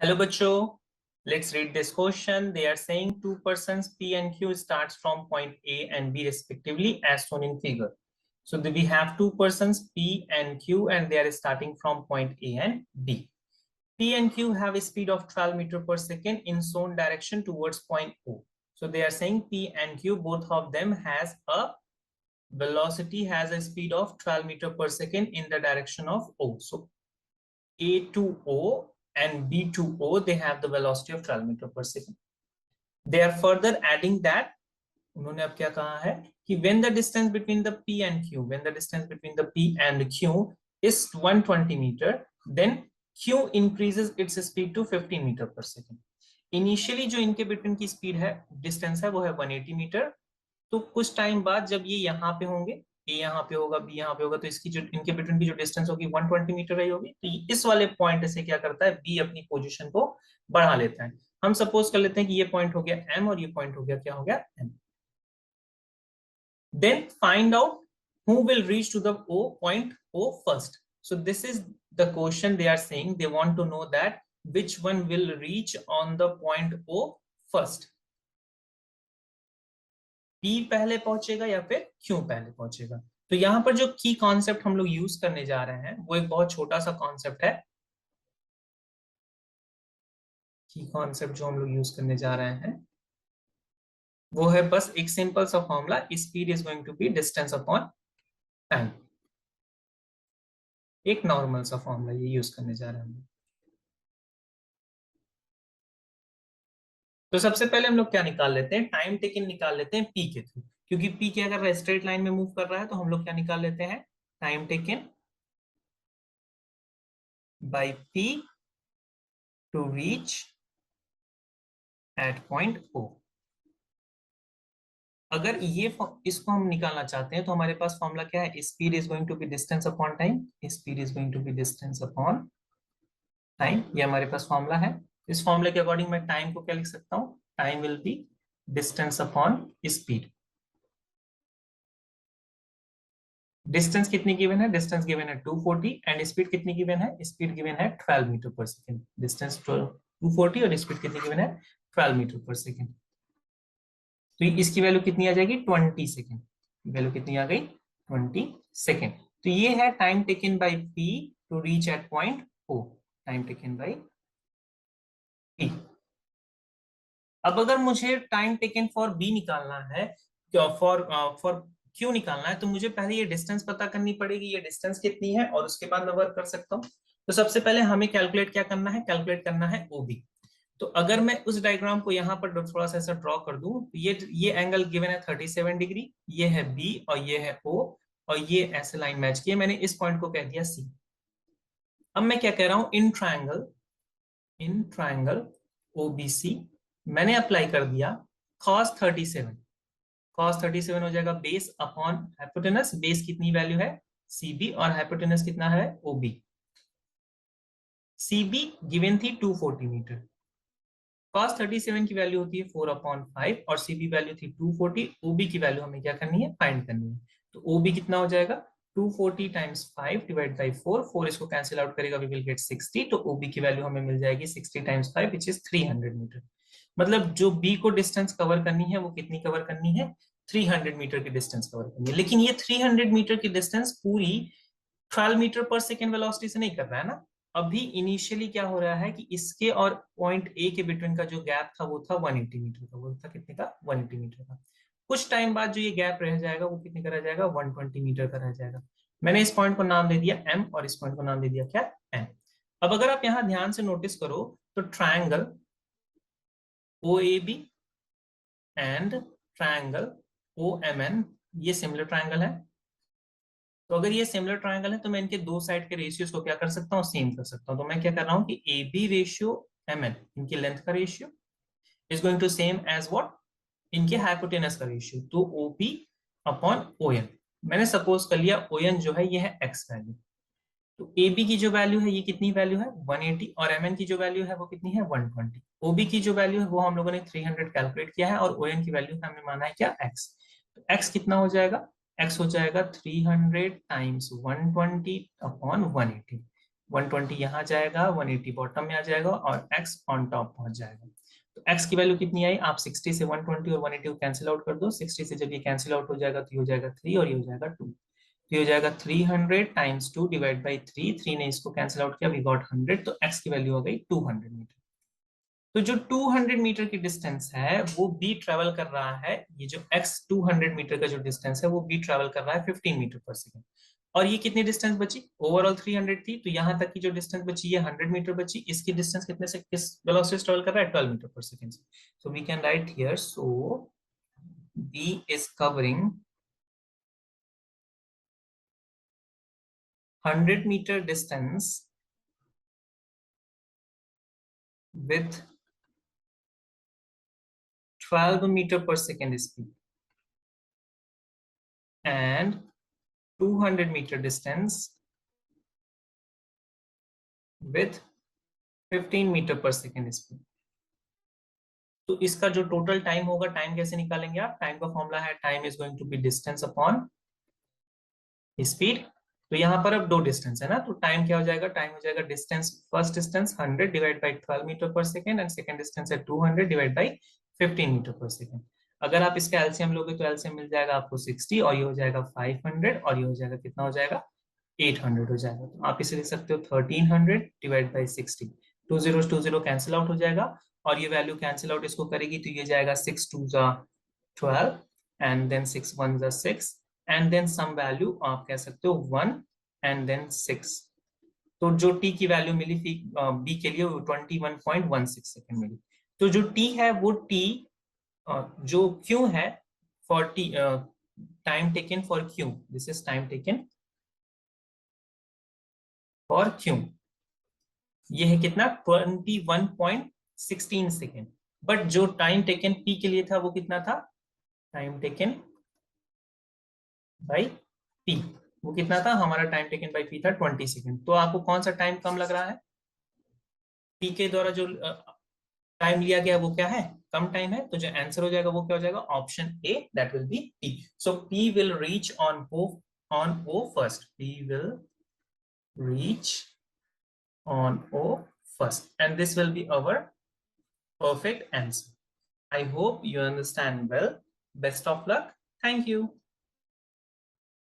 Hello बच्चों, let's read this question. They are saying two persons P and Q starts from point A and B respectively as shown in figure. So we have two persons P and Q and they are starting from point A and B. P and Q have a speed of 12 meter per second in shown direction towards point O. So they are saying P and Q, both of them has a velocity, has a speed of 12 meter per second in the direction of O. So A to O and B to O, they have the velocity of 12 meter per second. They are further adding that, उन्होंने अब क्या कहा है कि when the distance between the P and Q, when the distance between the P and Q is 120 meter, then Q increases its speed to 15 meter per second. Initially जो इनके between की speed है, डिस्टेंस है, वो है 180 metre. तो कुछ time बाद जब ये यहाँ पे होंगे, ए यहाँ पे होगा, बी यहाँ पे होगा, तो इसकी जो इनके बिटवीन की जो डिस्टेंस होगी 120 मीटर रही होगी. तो इस वाले पॉइंट से क्या करता है, बी अपनी पोजीशन को बढ़ा लेता है. हम सपोज कर लेते हैं कि ये पॉइंट हो गया एम और ये पॉइंट हो गया, क्या हो गया, M. Then find out who will reach to the O point O first. So this is the question they are saying. They want to know that which one will reach on the point O first. P पहले पहुंचेगा या फिर Q पहले पहुंचेगा. तो यहां पर जो की कॉन्सेप्ट हम लोग यूज करने जा रहे हैं वो एक बहुत छोटा सा कॉन्सेप्ट है. की कॉन्सेप्ट जो हम लोग यूज करने जा रहे हैं वो है बस एक सिंपल सा formula, speed is going to be distance upon time. एक नॉर्मल सा फॉर्मूला ये यूज करने जा रहे हैं. तो सबसे पहले हम लोग क्या निकाल लेते हैं, टाइम टेकन निकाल लेते हैं पी के थ्रू. क्योंकि पी क्या कर रहा है, स्ट्रेट लाइन में मूव कर रहा है, तो हम लोग क्या निकाल लेते हैं, time taken by P to reach at point O. अगर ये इसको हम निकालना चाहते हैं तो हमारे पास फॉर्मूला क्या है, speed is going to be distance upon time. Speed is going to be distance upon time, ये हमारे पास फॉर्मूला है. इस फॉर्मूले के अकॉर्डिंग मैं टाइम को क्या लिख सकता हूँ, time will be distance upon speed. Distance कितनी गिवन है, डिस्टेंस गिवन है 240 एंड स्पीड कितनी गिवन है, स्पीड गिवन है 12 मीटर पर सेकंड. डिस्टेंस 240 और स्पीड कितनी गिवन है, 12 मीटर पर सेकंड. तो इसकी वैल्यू कितनी आ जाएगी, 20 सेकंड. वैल्यू कितनी आ गई, 20 सेकंड. तो ये है time taken by P to reach at point O. Time taken by P. अब अगर मुझे टाइम टेकन फॉर बी निकालना है, फॉर क्यू निकालना है, तो मुझे पहले ये डिस्टेंस पता करनी पड़ेगी, ये डिस्टेंस कितनी है, और उसके बाद मैं वर्क कर सकता हूँ. तो सबसे पहले हमें कैलकुलेट क्या करना है, कैलकुलेट करना है ओबी. तो अगर मैं उस डायग्राम को यहाँ पर थोड़ा सा ऐसा ड्रॉ कर दूं, तो ये एंगल गिवन है 37 डिग्री, ये है बी और ये है ओ, और ये ऐसे लाइन मैच किए, मैंने इस पॉइंट को कह दिया सी. अब मैं क्या कह रहा हूं, इन ट्रायंगल ओबीसी मैंने अप्लाई कर दिया cos 37. cos 37 हो जाएगा बेस अपॉन हाइपोटेनस. बेस कितनी वैल्यू है, सीबी, और हाइपोटेनस कितना है, ओबी. सीबी गिवन थी 240 मीटर. cos 37 की वैल्यू होती है 4/5 और सीबी वैल्यू थी 240. ओबी की वैल्यू हमें क्या करनी है, फाइंड करनी है. तो ओबी कितना हो जाएगा, 240 टाइम्स 5 डिवाइड बाई 4. 4 इसको कैंसिल आउट करेगा, वी विल गेट 60. तो ओबी की वैल्यू हमें मिल जाएगी 60 टाइम्स 5 विच इज 300 मीटर. मतलब जो बी को डिस्टेंस कवर करनी है वो कितनी कवर करनी है, 300 मीटर की डिस्टेंस कवर करनी है. लेकिन ये 300 मीटर की डिस्टेंस पूरी 12 मीटर पर सेकेंड वेलोसिटी से नहीं कर रहा है ना. अभी इनिशियली क्या हो रहा है कि इसके और पॉइंट ए के बिटवीन का जो गैप था वो था 180 मीटर का. वो था कितने का, 180 मीटर का. कुछ टाइम बाद जो ये गैप रह जाएगा वो कितने का रह जाएगा, 120 मीटर का रह जाएगा. मैंने इस पॉइंट को नाम दे दिया एम और इस पॉइंट को नाम दे दिया क्या, एम. अब अगर आप यहां ध्यान से नोटिस करो तो triangle OAB and triangle OMN ये सिमिलर ट्रायंगल है. तो अगर ये सिमिलर ट्रायंगल है तो मैं इनके दो साइड के रेशियोज को क्या कर सकता हूँ, सेम कर सकता हूँ. तो मैं क्या कर रहा हूँ कि AB रेशियो MN, इनकी लेंथ का ratio, is going to same as what, इनके हाइपोटेनस का रेशियो. तो OP अपॉन ON. मैंने सपोज कर लिया ON जो है ये है x वैल्यू. तो AB की जो वैल्यू है ये कितनी वैल्यू है, 180, और MN की जो वैल्यू है वो कितनी है, 120. OB की जो वैल्यू है वो हम लोगों ने 300 कैलकुलेट किया है, और ON की वैल्यू हमने माना है क्या, x. तो x कितना हो जाएगा, x हो जाएगा 300 टाइम्स 120 अपॉन 180. 120 यहाँ जाएगा, 180 बॉटम में आ जाएगा और x ऑन टॉप पहुंच जाएगा। तो x की वैल्यू कितनी आई, आप 60 से 120 और 180 को कैंसिल आउट कर दो। 60 से जब ये कैंसिल आउट हो जाएगा तो ये हो जाएगा 3 और ये हो जाएगा 2। ये हो जाएगा 300 टाइम्स 2 डिवाइड बाई 3 ने इसको कैंसिल आउट किया, वी गॉट 100। तो x की वैल्यू हो गई 200 मीटर। तो जो 200 मीटर की डिस्टेंस है वो b ट्रेवल कर रहा है, ये जो x 200 मीटर का जो डिस्टेंस है वो b ट्रेवल कर रहा है 15 मीटर पर सेकेंड। और ये कितनी डिस्टेंस बची, ओवरऑल 300 थी, तो यहाँ तक की जो डिस्टेंस बची ये 100 मीटर बची। इसकी डिस्टेंस कितने से किस वेलोसिटी से ट्रेवल कर रहा है, 12 मीटर पर सेकेंड से। So we can write here, so b is covering 100 meter distance with 12 meter per second speed and 200 meter distance with 15 meter per second speed। तो इसका जो टोटल टाइम होगा, time कैसे निकालेंगे आप, टाइम का formula है time is going to be distance upon speed. तो यहाँ पर अब दो डिस्टेंस है ना, तो टाइम क्या हो जाएगा, टाइम हो जाएगा distance, first distance 100 divide by 12 metre per second and second distance है 200 divide by 15 metre per second. अगर आप इसका एलसीएम लोगे तो एलसीएम मिल जाएगा आपको 60 और ये हो जाएगा 500 और ये हो जाएगा कितना हो जाएगा 800 हो जाएगा। तो आप इसे लिख सकते हो 1300 डिवाइड बाई 60। 2 कैंसिल आउट हो जाएगा और ये वैल्यू कैंसिल आउट इसको करेगी तो ये जाएगा 6 2 12 and then 6 1 6 and then sum value आप कह सकते हो 1 एंड देन 6। तो जो टी की वैल्यू मिली थी बी के लिए वो 21.16 सेकेंड मिली। तो जो टी है वो टी जो क्यू है for T, time taken for Q, this is time taken for Q, ये है कितना 21.16 सेकेंड। बट जो टाइम टेकन पी के लिए था वो कितना था, टाइम टेकन बाई पी वो कितना था, हमारा टाइम टेकन बाई पी था 20 सेकेंड। तो आपको कौन सा टाइम कम लग रहा है, पी के द्वारा जो टाइम लिया गया वो क्या है, कम टाइम है। तो जो आंसर हो जाएगा वो क्या हो जाएगा, option A, that will be P. So P will reach on O first, P will reach on O first, and this will be our perfect answer. I hope you understand well. Best of luck. Thank you.